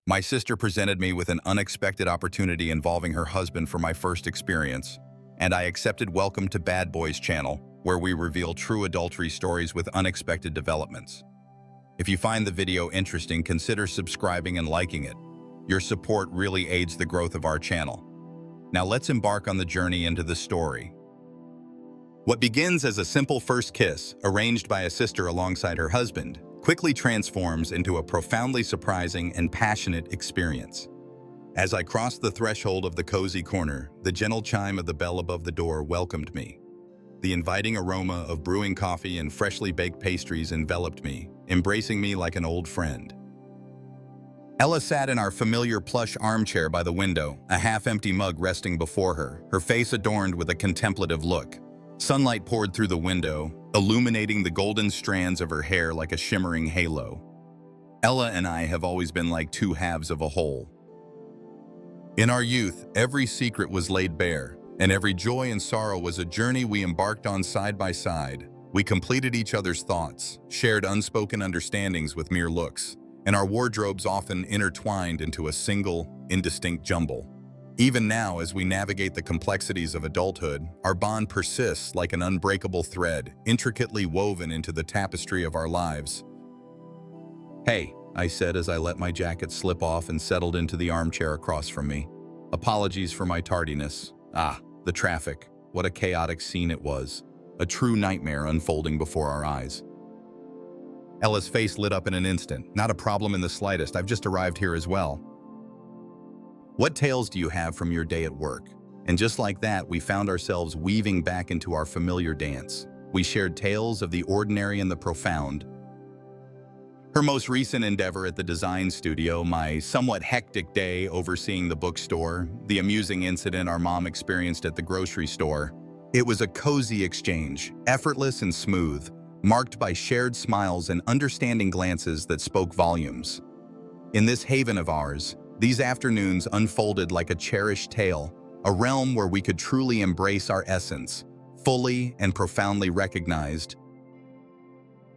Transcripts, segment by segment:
My sister presented me with an unexpected opportunity involving her husband for my first experience, and I accepted. Welcome to Bad Boys channel, where we reveal true adultery stories with unexpected developments. If you find the video interesting, consider subscribing and liking it. Your support really aids the growth of our channel. Now let's embark on the journey into the story. What begins as a simple first kiss, arranged by a sister alongside her husband, quickly transforms into a profoundly surprising and passionate experience. As I crossed the threshold of the cozy corner, the gentle chime of the bell above the door welcomed me. The inviting aroma of brewing coffee and freshly baked pastries enveloped me, embracing me like an old friend. Ella sat in our familiar plush armchair by the window, a half-empty mug resting before her, her face adorned with a contemplative look. Sunlight poured through the window, illuminating the golden strands of her hair like a shimmering halo. Ella and I have always been like two halves of a whole. In our youth, every secret was laid bare, and every joy and sorrow was a journey we embarked on side by side. We completed each other's thoughts, shared unspoken understandings with mere looks, and our wardrobes often intertwined into a single, indistinct jumble. Even now, as we navigate the complexities of adulthood, our bond persists like an unbreakable thread, intricately woven into the tapestry of our lives. "Hey," I said as I let my jacket slip off and settled into the armchair across from me. "Apologies for my tardiness. The traffic. What a chaotic scene it was. A true nightmare unfolding before our eyes." Ella's face lit up in an instant. "Not a problem in the slightest. I've just arrived here as well. What tales do you have from your day at work?" And just like that, we found ourselves weaving back into our familiar dance. We shared tales of the ordinary and the profound. Her most recent endeavor at the design studio, my somewhat hectic day overseeing the bookstore, the amusing incident our mom experienced at the grocery store. It was a cozy exchange, effortless and smooth, marked by shared smiles and understanding glances that spoke volumes. In this haven of ours, these afternoons unfolded like a cherished tale, a realm where we could truly embrace our essence, fully and profoundly recognized.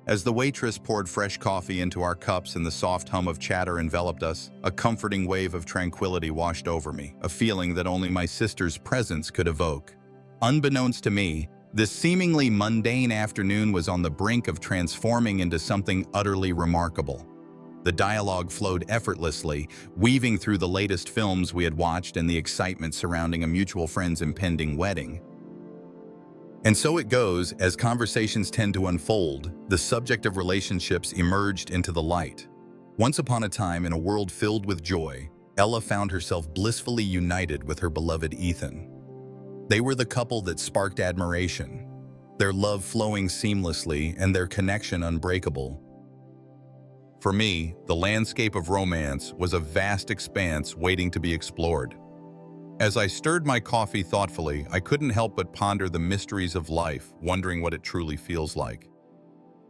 As the waitress poured fresh coffee into our cups and the soft hum of chatter enveloped us, a comforting wave of tranquility washed over me, a feeling that only my sister's presence could evoke. Unbeknownst to me, this seemingly mundane afternoon was on the brink of transforming into something utterly remarkable. The dialogue flowed effortlessly, weaving through the latest films we had watched and the excitement surrounding a mutual friend's impending wedding. And so it goes, as conversations tend to unfold, the subject of relationships emerged into the light. Once upon a time, in a world filled with joy, Ella found herself blissfully united with her beloved Ethan. They were the couple that sparked admiration, their love flowing seamlessly and their connection unbreakable. For me, the landscape of romance was a vast expanse waiting to be explored. As I stirred my coffee thoughtfully, I couldn't help but ponder the mysteries of life, wondering what it truly feels like.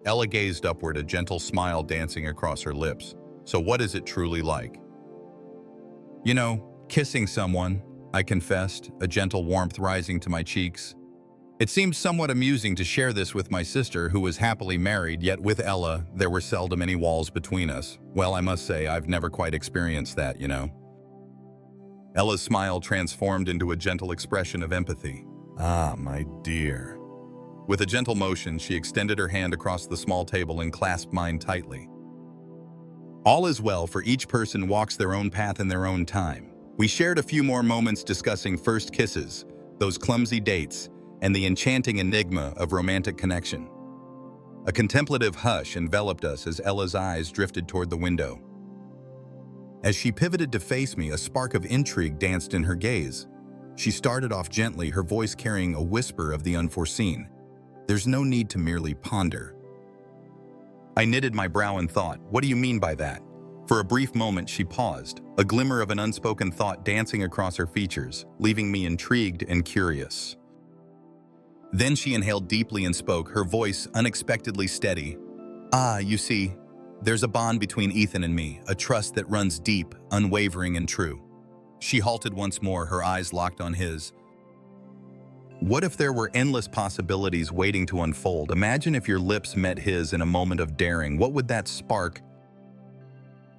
Ella gazed upward, a gentle smile dancing across her lips. "So what is it truly like?" "You know, kissing someone," I confessed, a gentle warmth rising to my cheeks. It seemed somewhat amusing to share this with my sister, who was happily married, yet with Ella, there were seldom any walls between us. Well, I must say, I've never quite experienced that, you know. Ella's smile transformed into a gentle expression of empathy. "Ah, my dear." With a gentle motion, she extended her hand across the small table and clasped mine tightly. "All is well, for each person walks their own path in their own time." We shared a few more moments discussing first kisses, those clumsy dates, and the enchanting enigma of romantic connection. A contemplative hush enveloped us as Ella's eyes drifted toward the window. As she pivoted to face me, a spark of intrigue danced in her gaze. She started off gently, her voice carrying a whisper of the unforeseen. "There's no need to merely ponder." I knitted my brow in thought. "What do you mean by that?" For a brief moment, she paused, a glimmer of an unspoken thought dancing across her features, leaving me intrigued and curious. Then she inhaled deeply and spoke, her voice unexpectedly steady. You see, there's a bond between Ethan and me, a trust that runs deep, unwavering and true." She halted once more, her eyes locked on his. "What if there were endless possibilities waiting to unfold? Imagine if your lips met his in a moment of daring. What would that spark?"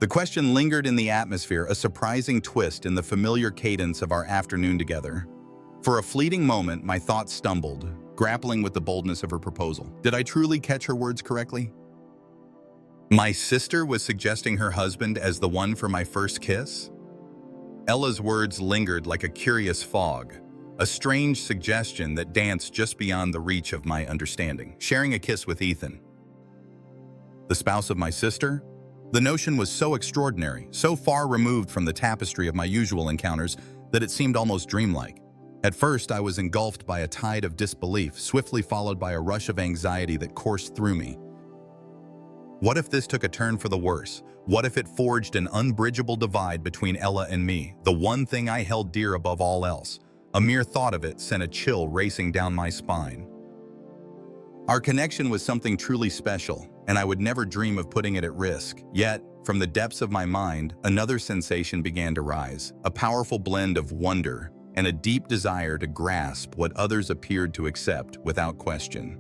The question lingered in the atmosphere, a surprising twist in the familiar cadence of our afternoon together. For a fleeting moment, my thoughts stumbled, grappling with the boldness of her proposal. Did I truly catch her words correctly? My sister was suggesting her husband as the one for my first kiss? Ella's words lingered like a curious fog, a strange suggestion that danced just beyond the reach of my understanding. Sharing a kiss with Ethan, the spouse of my sister? The notion was so extraordinary, so far removed from the tapestry of my usual encounters, that it seemed almost dreamlike. At first, I was engulfed by a tide of disbelief, swiftly followed by a rush of anxiety that coursed through me. What if this took a turn for the worse? What if it forged an unbridgeable divide between Ella and me, the one thing I held dear above all else? A mere thought of it sent a chill racing down my spine. Our connection was something truly special, and I would never dream of putting it at risk. Yet, from the depths of my mind, another sensation began to rise, a powerful blend of wonder and a deep desire to grasp what others appeared to accept without question.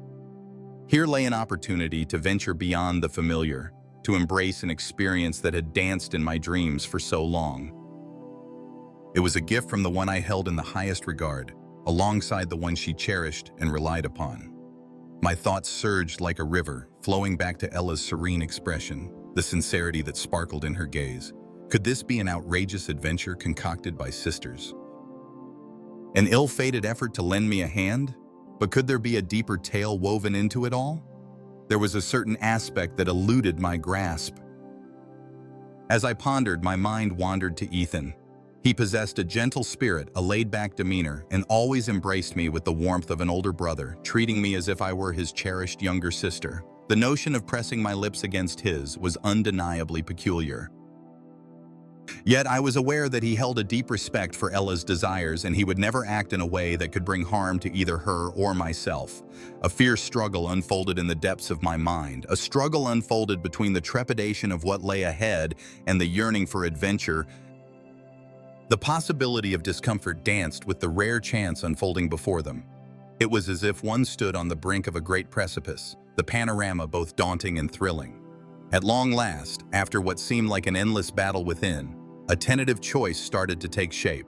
Here lay an opportunity to venture beyond the familiar, to embrace an experience that had danced in my dreams for so long. It was a gift from the one I held in the highest regard, alongside the one she cherished and relied upon. My thoughts surged like a river, flowing back to Ella's serene expression, the sincerity that sparkled in her gaze. Could this be an outrageous adventure concocted by sisters? An ill-fated effort to lend me a hand? But could there be a deeper tale woven into it all? There was a certain aspect that eluded my grasp. As I pondered, my mind wandered to Ethan. He possessed a gentle spirit, a laid-back demeanor, and always embraced me with the warmth of an older brother, treating me as if I were his cherished younger sister. The notion of pressing my lips against his was undeniably peculiar. Yet I was aware that he held a deep respect for Ella's desires, and he would never act in a way that could bring harm to either her or myself. A fierce struggle unfolded in the depths of my mind, a struggle unfolded between the trepidation of what lay ahead and the yearning for adventure. The possibility of discomfort danced with the rare chance unfolding before them. It was as if one stood on the brink of a great precipice, the panorama both daunting and thrilling. At long last, after what seemed like an endless battle within, a tentative choice started to take shape.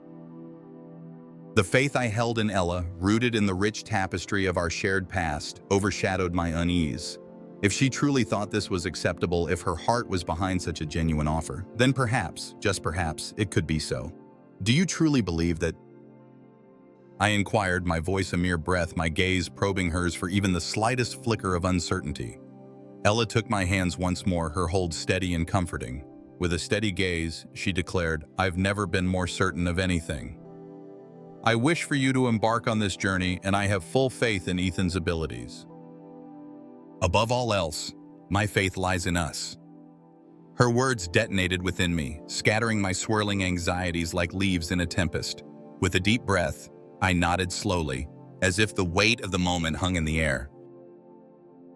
The faith I held in Ella, rooted in the rich tapestry of our shared past, overshadowed my unease. If she truly thought this was acceptable, if her heart was behind such a genuine offer, then perhaps, just perhaps, it could be so. Do you truly believe that? I inquired, my voice a mere breath, my gaze probing hers for even the slightest flicker of uncertainty. Ella took my hands once more, her hold steady and comforting. With a steady gaze, she declared, "I've never been more certain of anything. I wish for you to embark on this journey, and I have full faith in Ethan's abilities. Above all else, my faith lies in us." Her words detonated within me, scattering my swirling anxieties like leaves in a tempest. With a deep breath, I nodded slowly, as if the weight of the moment hung in the air.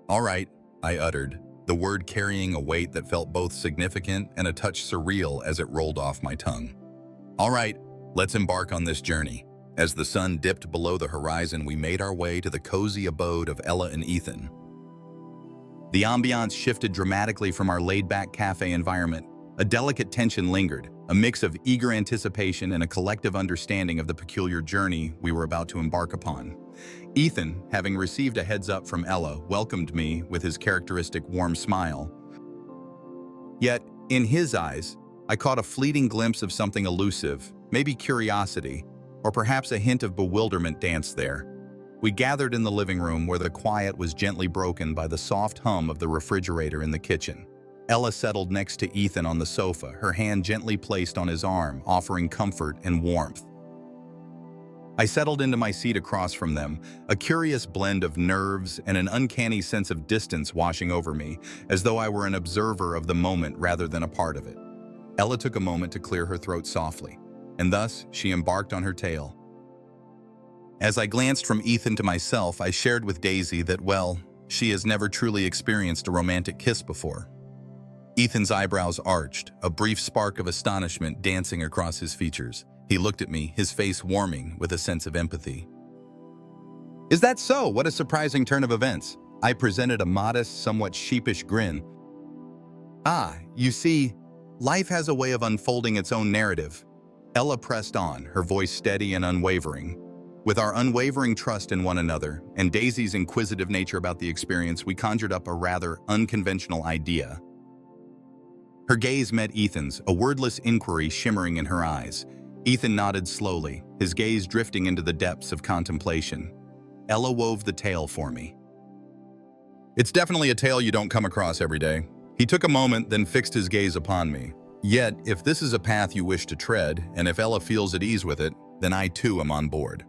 "All right," I uttered, the word carrying a weight that felt both significant and a touch surreal as it rolled off my tongue. "All right, let's embark on this journey." As the sun dipped below the horizon, we made our way to the cozy abode of Ella and Ethan. The ambiance shifted dramatically from our laid-back cafe environment. A delicate tension lingered, a mix of eager anticipation and a collective understanding of the peculiar journey we were about to embark upon. Ethan, having received a heads-up from Ella, welcomed me with his characteristic warm smile. Yet, in his eyes, I caught a fleeting glimpse of something elusive, maybe curiosity, or perhaps a hint of bewilderment danced there. We gathered in the living room where the quiet was gently broken by the soft hum of the refrigerator in the kitchen. Ella settled next to Ethan on the sofa, her hand gently placed on his arm, offering comfort and warmth. I settled into my seat across from them, a curious blend of nerves and an uncanny sense of distance washing over me, as though I were an observer of the moment rather than a part of it. Ella took a moment to clear her throat softly, and thus she embarked on her tale. As I glanced from Ethan to myself, I shared with Daisy that, well, she has never truly experienced a romantic kiss before. Ethan's eyebrows arched, a brief spark of astonishment dancing across his features. He looked at me, his face warming with a sense of empathy. "Is that so? What a surprising turn of events." I presented a modest, somewhat sheepish grin. "Ah, you see," Life has a way of unfolding its own narrative. Ella pressed on, her voice steady and unwavering. With our unwavering trust in one another and Daisy's inquisitive nature about the experience, we conjured up a rather unconventional idea. Her gaze met Ethan's, a wordless inquiry shimmering in her eyes. Ethan nodded slowly, his gaze drifting into the depths of contemplation. Ella wove the tale for me. It's definitely a tale you don't come across every day. He took a moment, then fixed his gaze upon me. Yet, if this is a path you wish to tread, and if Ella feels at ease with it, then I too am on board.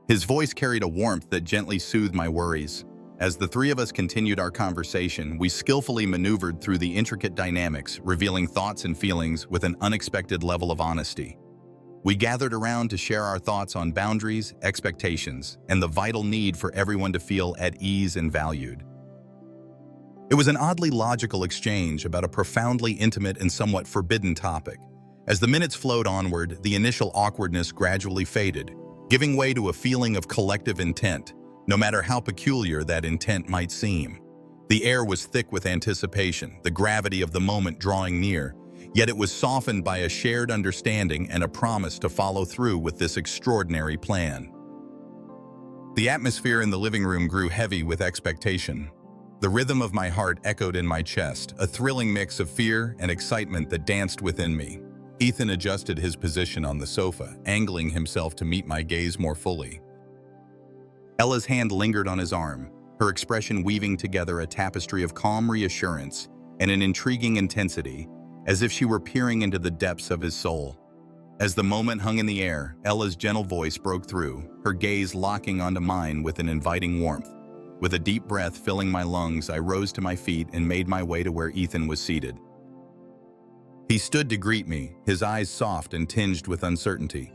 His voice carried a warmth that gently soothed my worries. As the three of us continued our conversation, we skillfully maneuvered through the intricate dynamics, revealing thoughts and feelings with an unexpected level of honesty. We gathered around to share our thoughts on boundaries, expectations, and the vital need for everyone to feel at ease and valued. It was an oddly logical exchange about a profoundly intimate and somewhat forbidden topic. As the minutes flowed onward, the initial awkwardness gradually faded, giving way to a feeling of collective intent, no matter how peculiar that intent might seem. The air was thick with anticipation, the gravity of the moment drawing near, yet it was softened by a shared understanding and a promise to follow through with this extraordinary plan. The atmosphere in the living room grew heavy with expectation. The rhythm of my heart echoed in my chest, a thrilling mix of fear and excitement that danced within me. Ethan adjusted his position on the sofa, angling himself to meet my gaze more fully. Ella's hand lingered on his arm, her expression weaving together a tapestry of calm reassurance and an intriguing intensity, as if she were peering into the depths of his soul. As the moment hung in the air, Ella's gentle voice broke through, her gaze locking onto mine with an inviting warmth. With a deep breath filling my lungs, I rose to my feet and made my way to where Ethan was seated. He stood to greet me, his eyes soft and tinged with uncertainty.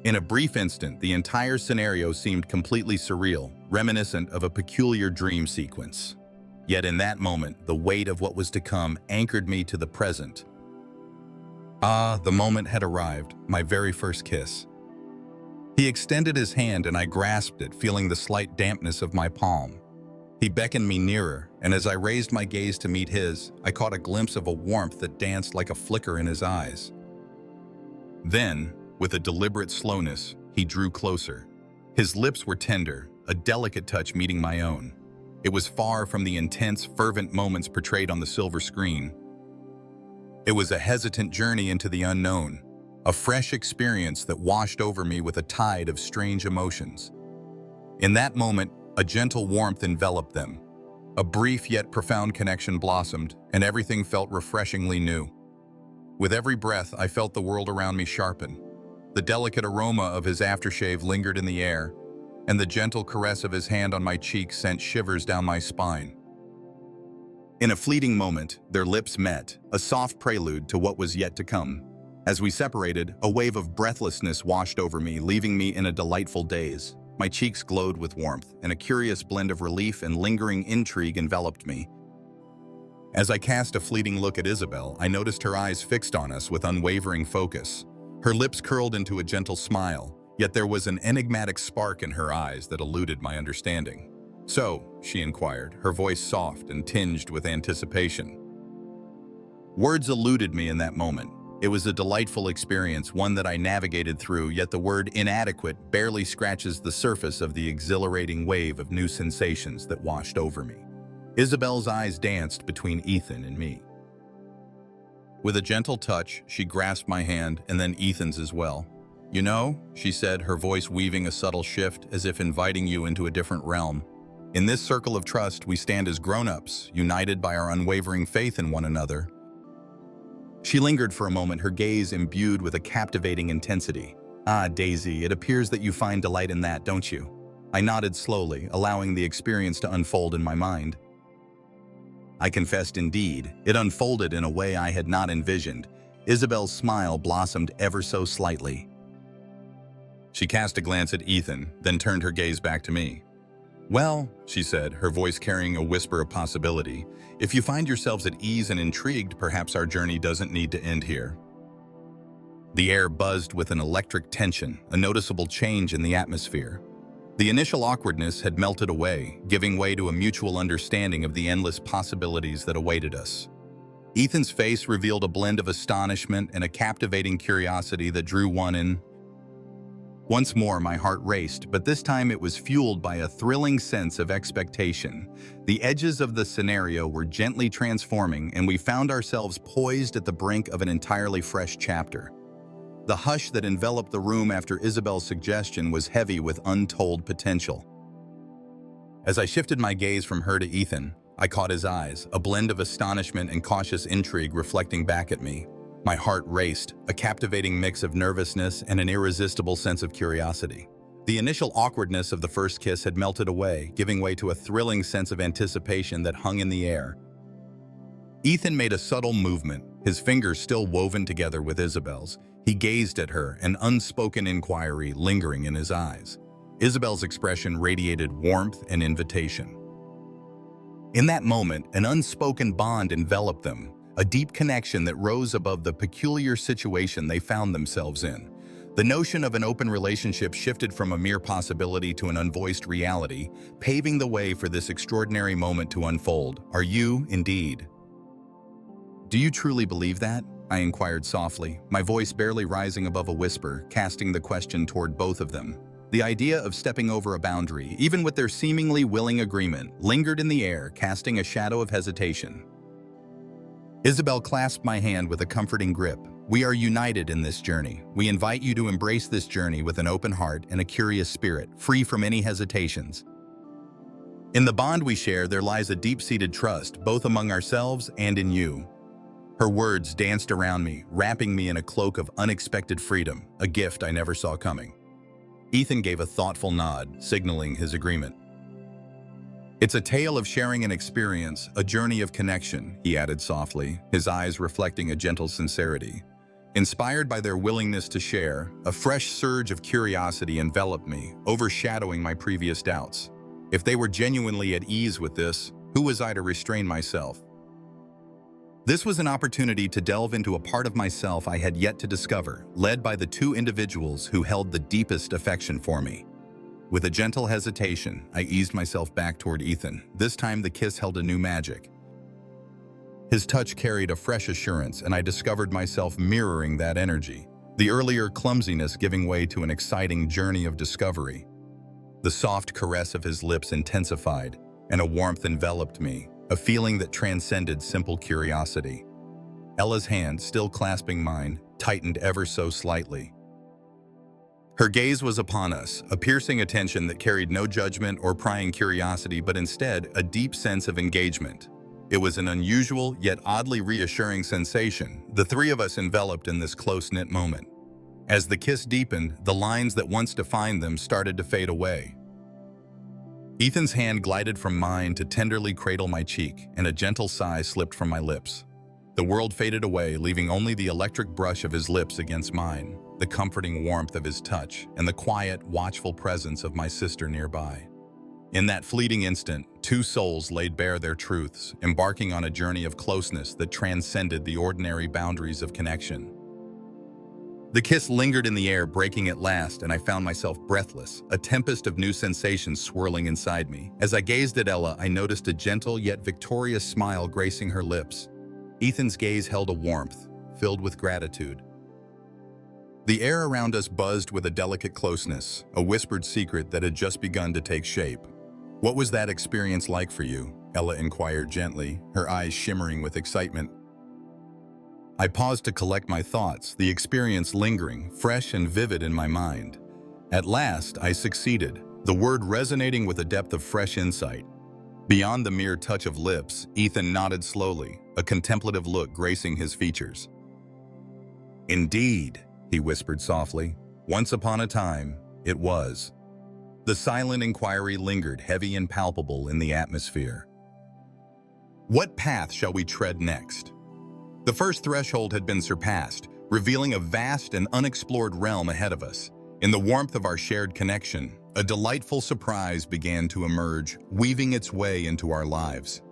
In a brief instant, the entire scenario seemed completely surreal, reminiscent of a peculiar dream sequence. Yet in that moment, the weight of what was to come anchored me to the present. The moment had arrived, my very first kiss. He extended his hand and I grasped it, feeling the slight dampness of my palm. He beckoned me nearer, and as I raised my gaze to meet his, I caught a glimpse of a warmth that danced like a flicker in his eyes. Then, with a deliberate slowness, he drew closer. His lips were tender, a delicate touch meeting my own. It was far from the intense, fervent moments portrayed on the silver screen. It was a hesitant journey into the unknown, a fresh experience that washed over me with a tide of strange emotions. In that moment, a gentle warmth enveloped them. A brief yet profound connection blossomed, and everything felt refreshingly new. With every breath, I felt the world around me sharpen. The delicate aroma of his aftershave lingered in the air, and the gentle caress of his hand on my cheek sent shivers down my spine. In a fleeting moment, their lips met, a soft prelude to what was yet to come. As we separated, a wave of breathlessness washed over me, leaving me in a delightful daze. My cheeks glowed with warmth, and a curious blend of relief and lingering intrigue enveloped me. As I cast a fleeting look at Isabel, I noticed her eyes fixed on us with unwavering focus. Her lips curled into a gentle smile, yet there was an enigmatic spark in her eyes that eluded my understanding. "So," she inquired, her voice soft and tinged with anticipation. Words eluded me in that moment. It was a delightful experience, one that I navigated through, yet the word inadequate barely scratches the surface of the exhilarating wave of new sensations that washed over me. Isabel's eyes danced between Ethan and me. With a gentle touch, she grasped my hand, and then Ethan's as well. "You know," she said, her voice weaving a subtle shift as if inviting you into a different realm. "In this circle of trust, we stand as grown-ups, united by our unwavering faith in one another." She lingered for a moment, her gaze imbued with a captivating intensity. "Ah, Daisy, it appears that you find delight in that, don't you?" I nodded slowly, allowing the experience to unfold in my mind. I confessed indeed, it unfolded in a way I had not envisioned. Isabel's smile blossomed ever so slightly. She cast a glance at Ethan, then turned her gaze back to me. "Well," she said, her voice carrying a whisper of possibility, "if you find yourselves at ease and intrigued, perhaps our journey doesn't need to end here." The air buzzed with an electric tension, a noticeable change in the atmosphere. The initial awkwardness had melted away, giving way to a mutual understanding of the endless possibilities that awaited us. Ethan's face revealed a blend of astonishment and a captivating curiosity that drew one in. Once more, my heart raced, but this time it was fueled by a thrilling sense of expectation. The edges of the scenario were gently transforming, and we found ourselves poised at the brink of an entirely fresh chapter. The hush that enveloped the room after Isabel's suggestion was heavy with untold potential. As I shifted my gaze from her to Ethan, I caught his eyes, a blend of astonishment and cautious intrigue reflecting back at me. My heart raced, a captivating mix of nervousness and an irresistible sense of curiosity. The initial awkwardness of the first kiss had melted away, giving way to a thrilling sense of anticipation that hung in the air. Ethan made a subtle movement, his fingers still woven together with Isabel's. He gazed at her, an unspoken inquiry lingering in his eyes. Isabel's expression radiated warmth and invitation. In that moment, an unspoken bond enveloped them, a deep connection that rose above the peculiar situation they found themselves in. The notion of an open relationship shifted from a mere possibility to an unvoiced reality, paving the way for this extraordinary moment to unfold. Are you, indeed? Do you truly believe that? I inquired softly, my voice barely rising above a whisper, casting the question toward both of them. The idea of stepping over a boundary, even with their seemingly willing agreement, lingered in the air, casting a shadow of hesitation. Isabel clasped my hand with a comforting grip. We are united in this journey. We invite you to embrace this journey with an open heart and a curious spirit, free from any hesitations. In the bond we share, there lies a deep-seated trust, both among ourselves and in you. Her words danced around me, wrapping me in a cloak of unexpected freedom, a gift I never saw coming. Ethan gave a thoughtful nod, signaling his agreement. It's a tale of sharing an experience, a journey of connection, he added softly, his eyes reflecting a gentle sincerity. Inspired by their willingness to share, a fresh surge of curiosity enveloped me, overshadowing my previous doubts. If they were genuinely at ease with this, who was I to restrain myself? This was an opportunity to delve into a part of myself I had yet to discover, led by the two individuals who held the deepest affection for me. With a gentle hesitation, I eased myself back toward Ethan. This time the kiss held a new magic. His touch carried a fresh assurance, and I discovered myself mirroring that energy, the earlier clumsiness giving way to an exciting journey of discovery. The soft caress of his lips intensified, and a warmth enveloped me, a feeling that transcended simple curiosity. Ella's hand, still clasping mine, tightened ever so slightly. Her gaze was upon us, a piercing attention that carried no judgment or prying curiosity, but instead a deep sense of engagement. It was an unusual yet oddly reassuring sensation, the three of us enveloped in this close-knit moment. As the kiss deepened, the lines that once defined them started to fade away. Ethan's hand glided from mine to tenderly cradle my cheek, and a gentle sigh slipped from my lips. The world faded away, leaving only the electric brush of his lips against mine, the comforting warmth of his touch, and the quiet, watchful presence of my sister nearby. In that fleeting instant, two souls laid bare their truths, embarking on a journey of closeness that transcended the ordinary boundaries of connection. The kiss lingered in the air, breaking at last, and I found myself breathless, a tempest of new sensations swirling inside me. As I gazed at Ella, I noticed a gentle yet victorious smile gracing her lips. Ethan's gaze held a warmth, filled with gratitude. The air around us buzzed with a delicate closeness, a whispered secret that had just begun to take shape. "What was that experience like for you?" Ella inquired gently, her eyes shimmering with excitement. I paused to collect my thoughts, the experience lingering, fresh and vivid in my mind. At last, I succeeded, the word resonating with a depth of fresh insight. Beyond the mere touch of lips, Ethan nodded slowly, a contemplative look gracing his features. "Indeed," he whispered softly. "Once upon a time, it was." The silent inquiry lingered, heavy and palpable in the atmosphere. What path shall we tread next? The first threshold had been surpassed, revealing a vast and unexplored realm ahead of us. In the warmth of our shared connection, a delightful surprise began to emerge, weaving its way into our lives.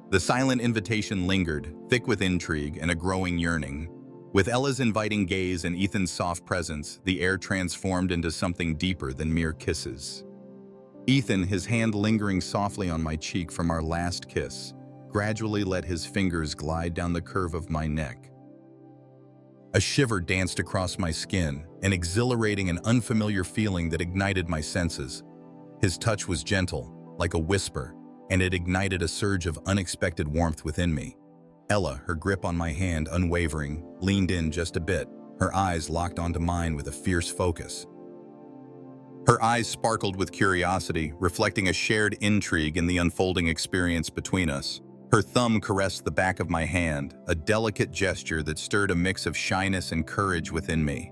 The silent invitation lingered, thick with intrigue and a growing yearning. With Ella's inviting gaze and Ethan's soft presence, the air transformed into something deeper than mere kisses. Ethan, his hand lingering softly on my cheek from our last kiss, gradually let his fingers glide down the curve of my neck. A shiver danced across my skin, an exhilarating and unfamiliar feeling that ignited my senses. His touch was gentle, like a whisper, and it ignited a surge of unexpected warmth within me. Ella, her grip on my hand unwavering, leaned in just a bit, her eyes locked onto mine with a fierce focus. Her eyes sparkled with curiosity, reflecting a shared intrigue in the unfolding experience between us. Her thumb caressed the back of my hand, a delicate gesture that stirred a mix of shyness and courage within me.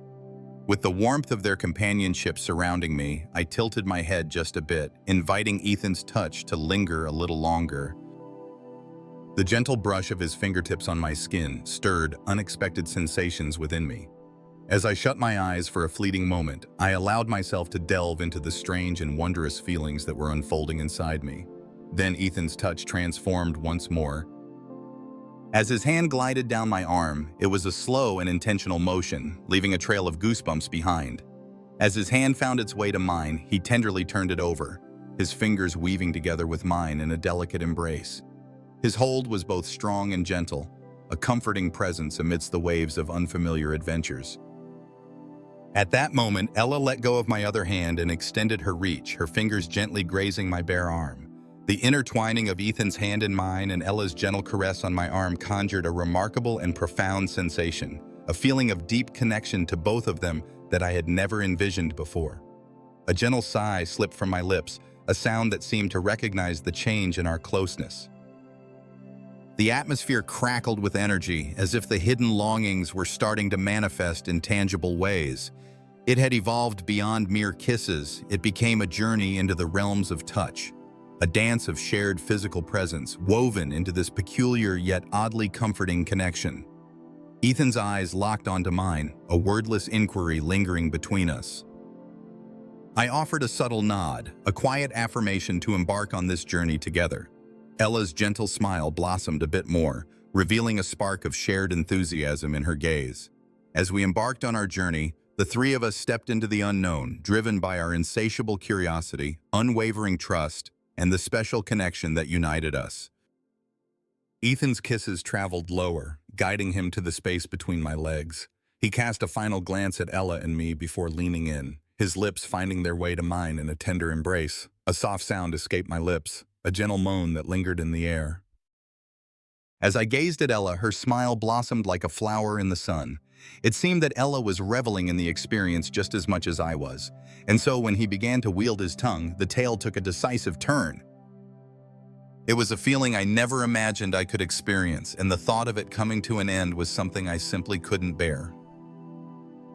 With the warmth of their companionship surrounding me, I tilted my head just a bit, inviting Ethan's touch to linger a little longer. The gentle brush of his fingertips on my skin stirred unexpected sensations within me. As I shut my eyes for a fleeting moment, I allowed myself to delve into the strange and wondrous feelings that were unfolding inside me. Then Ethan's touch transformed once more. As his hand glided down my arm, it was a slow and intentional motion, leaving a trail of goosebumps behind. As his hand found its way to mine, he tenderly turned it over, his fingers weaving together with mine in a delicate embrace. His hold was both strong and gentle, a comforting presence amidst the waves of unfamiliar adventures. At that moment, Ella let go of my other hand and extended her reach, her fingers gently grazing my bare arm. The intertwining of Ethan's hand in mine and Ella's gentle caress on my arm conjured a remarkable and profound sensation, a feeling of deep connection to both of them that I had never envisioned before. A gentle sigh slipped from my lips, a sound that seemed to recognize the change in our closeness. The atmosphere crackled with energy, as if the hidden longings were starting to manifest in tangible ways. It had evolved beyond mere kisses. It became a journey into the realms of touch, a dance of shared physical presence woven into this peculiar yet oddly comforting connection. Ethan's eyes locked onto mine, a wordless inquiry lingering between us. I offered a subtle nod, a quiet affirmation to embark on this journey together. Ella's gentle smile blossomed a bit more, revealing a spark of shared enthusiasm in her gaze. As we embarked on our journey, the three of us stepped into the unknown, driven by our insatiable curiosity, unwavering trust, and the special connection that united us. Ethan's kisses traveled lower, guiding him to the space between my legs. He cast a final glance at Ella and me before leaning in, his lips finding their way to mine in a tender embrace. A soft sound escaped my lips, a gentle moan that lingered in the air. As I gazed at Ella, her smile blossomed like a flower in the sun. It seemed that Ella was reveling in the experience just as much as I was, and so when he began to wield his tongue, the tale took a decisive turn. It was a feeling I never imagined I could experience, and the thought of it coming to an end was something I simply couldn't bear.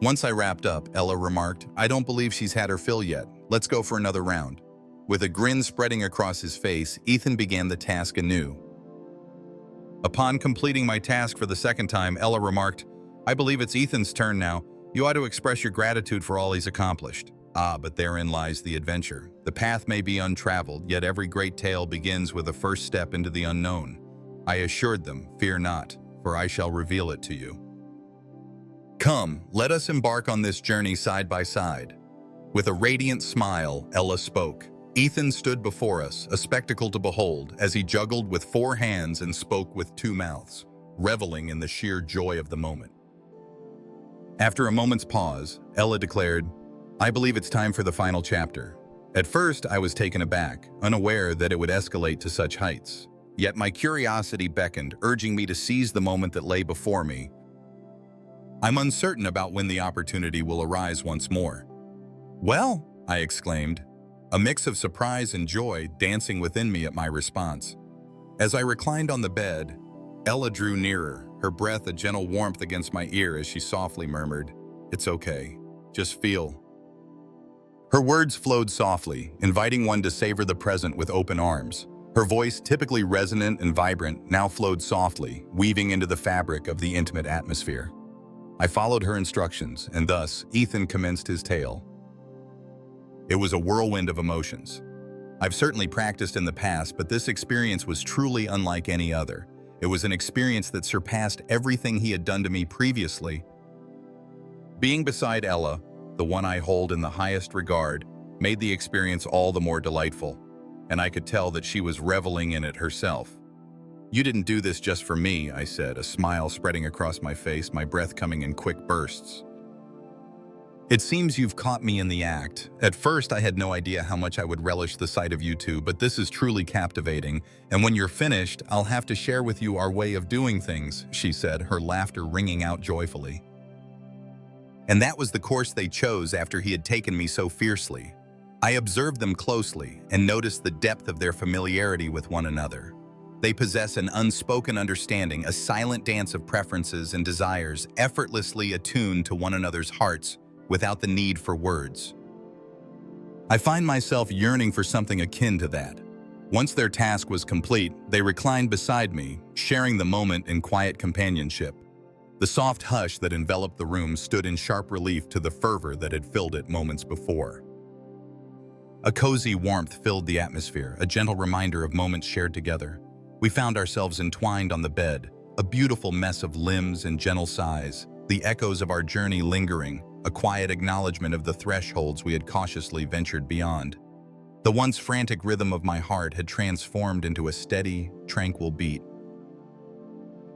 Once I wrapped up, Ella remarked, "I don't believe she's had her fill yet. Let's go for another round." With a grin spreading across his face, Ethan began the task anew. Upon completing my task for the second time, Ella remarked, "I believe it's Ethan's turn now. You ought to express your gratitude for all he's accomplished." Ah, but therein lies the adventure. The path may be untraveled, yet every great tale begins with a first step into the unknown. I assured them, "Fear not, for I shall reveal it to you." Come, let us embark on this journey side by side. With a radiant smile, Ella spoke. Ethan stood before us, a spectacle to behold, as he juggled with 4 hands and spoke with 2 mouths, reveling in the sheer joy of the moment. After a moment's pause, Ella declared, "I believe it's time for the final chapter." At first, I was taken aback, unaware that it would escalate to such heights. Yet my curiosity beckoned, urging me to seize the moment that lay before me. I'm uncertain about when the opportunity will arise once more. "Well," I exclaimed, a mix of surprise and joy dancing within me at my response. As I reclined on the bed, Ella drew nearer, her breath a gentle warmth against my ear as she softly murmured, "It's okay. Just feel." Her words flowed softly, inviting one to savor the present with open arms. Her voice, typically resonant and vibrant, now flowed softly, weaving into the fabric of the intimate atmosphere. I followed her instructions, and thus, Ethan commenced his tale. It was a whirlwind of emotions. I've certainly practiced in the past, but this experience was truly unlike any other. It was an experience that surpassed everything he had done to me previously. Being beside Ella, the one I hold in the highest regard, made the experience all the more delightful, and I could tell that she was reveling in it herself. "You didn't do this just for me," I said, a smile spreading across my face, my breath coming in quick bursts. "It seems you've caught me in the act. At first, I had no idea how much I would relish the sight of you two, but this is truly captivating. And when you're finished, I'll have to share with you our way of doing things," she said, her laughter ringing out joyfully. And that was the course they chose after he had taken me so fiercely. I observed them closely and noticed the depth of their familiarity with one another. They possess an unspoken understanding, a silent dance of preferences and desires, effortlessly attuned to one another's hearts without the need for words. I find myself yearning for something akin to that. Once their task was complete, they reclined beside me, sharing the moment in quiet companionship. The soft hush that enveloped the room stood in sharp relief to the fervor that had filled it moments before. A cozy warmth filled the atmosphere, a gentle reminder of moments shared together. We found ourselves entwined on the bed, a beautiful mess of limbs and gentle sighs, the echoes of our journey lingering, a quiet acknowledgement of the thresholds we had cautiously ventured beyond. The once frantic rhythm of my heart had transformed into a steady, tranquil beat.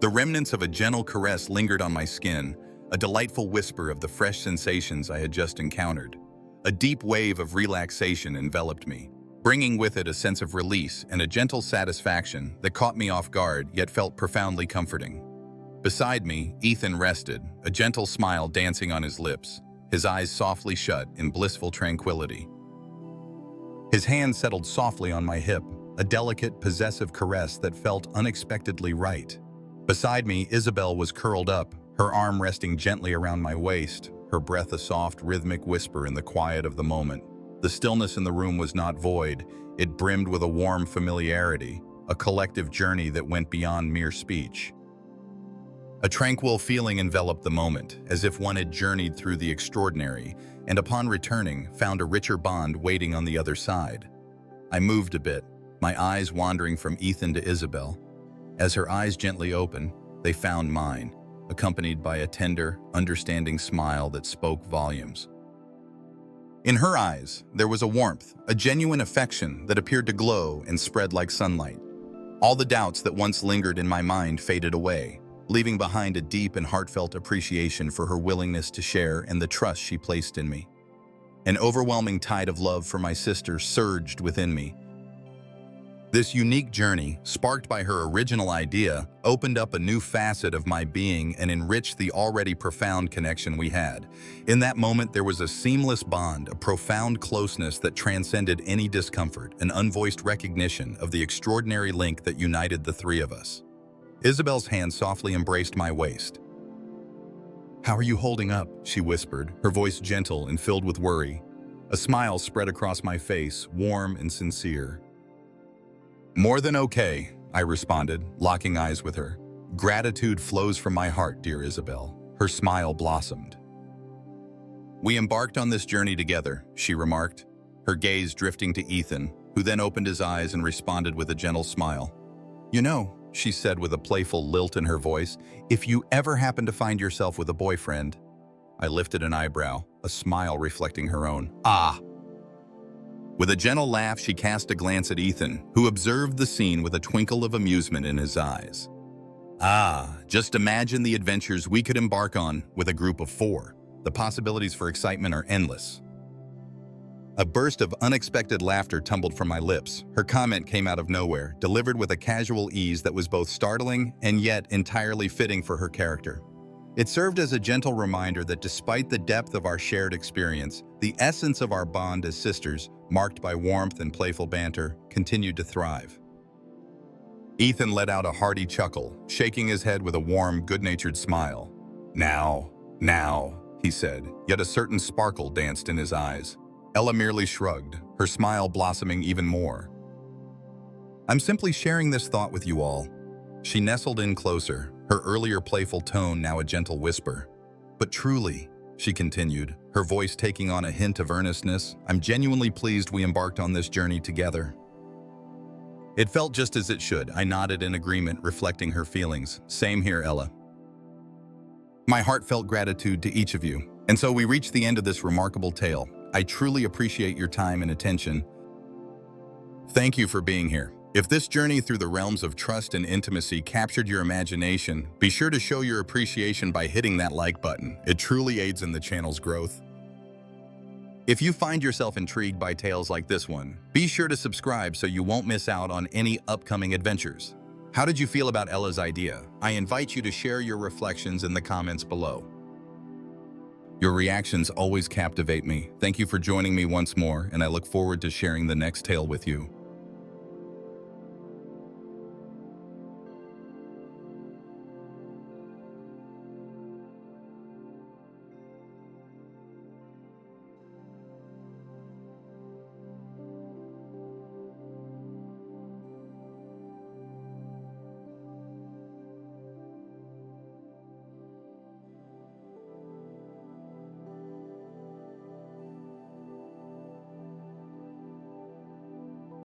The remnants of a gentle caress lingered on my skin, a delightful whisper of the fresh sensations I had just encountered. A deep wave of relaxation enveloped me, bringing with it a sense of release and a gentle satisfaction that caught me off guard yet felt profoundly comforting. Beside me, Ethan rested, a gentle smile dancing on his lips, his eyes softly shut in blissful tranquility. His hand settled softly on my hip, a delicate, possessive caress that felt unexpectedly right. Beside me, Isabel was curled up, her arm resting gently around my waist, her breath a soft, rhythmic whisper in the quiet of the moment. The stillness in the room was not void, it brimmed with a warm familiarity, a collective journey that went beyond mere speech. A tranquil feeling enveloped the moment, as if one had journeyed through the extraordinary, and upon returning, found a richer bond waiting on the other side. I moved a bit, my eyes wandering from Ethan to Isabel. As her eyes gently opened, they found mine, accompanied by a tender, understanding smile that spoke volumes. In her eyes, there was a warmth, a genuine affection that appeared to glow and spread like sunlight. All the doubts that once lingered in my mind faded away, leaving behind a deep and heartfelt appreciation for her willingness to share and the trust she placed in me. An overwhelming tide of love for my sister surged within me. This unique journey, sparked by her original idea, opened up a new facet of my being and enriched the already profound connection we had. In that moment, there was a seamless bond, a profound closeness that transcended any discomfort, an unvoiced recognition of the extraordinary link that united the three of us. Isabel's hand softly embraced my waist. "How are you holding up?" she whispered, her voice gentle and filled with worry. A smile spread across my face, warm and sincere. "More than okay," I responded, locking eyes with her. "Gratitude flows from my heart, dear Isabel." Her smile blossomed. "We embarked on this journey together," she remarked, her gaze drifting to Ethan, who then opened his eyes and responded with a gentle smile. "You know," she said with a playful lilt in her voice, "if you ever happen to find yourself with a boyfriend—" I lifted an eyebrow, a smile reflecting her own. "Ah!" With a gentle laugh, she cast a glance at Ethan, who observed the scene with a twinkle of amusement in his eyes. "Ah, just imagine the adventures we could embark on with a group of 4. The possibilities for excitement are endless." A burst of unexpected laughter tumbled from my lips. Her comment came out of nowhere, delivered with a casual ease that was both startling and yet entirely fitting for her character. It served as a gentle reminder that despite the depth of our shared experience, the essence of our bond as sisters, marked by warmth and playful banter, continued to thrive. Ethan let out a hearty chuckle, shaking his head with a warm, good-natured smile. Now, he said, yet a certain sparkle danced in his eyes. Ella merely shrugged, her smile blossoming even more. "I'm simply sharing this thought with you all." She nestled in closer, her earlier playful tone now a gentle whisper. "But truly," she continued, her voice taking on a hint of earnestness, "I'm genuinely pleased we embarked on this journey together." It felt just as it should. I nodded in agreement, reflecting her feelings. "Same here, Ella." My heartfelt gratitude to each of you. And so we reached the end of this remarkable tale. I truly appreciate your time and attention. Thank you for being here. If this journey through the realms of trust and intimacy captured your imagination, be sure to show your appreciation by hitting that like button. It truly aids in the channel's growth. If you find yourself intrigued by tales like this one, be sure to subscribe so you won't miss out on any upcoming adventures. How did you feel about Ella's idea? I invite you to share your reflections in the comments below. Your reactions always captivate me. Thank you for joining me once more, and I look forward to sharing the next tale with you.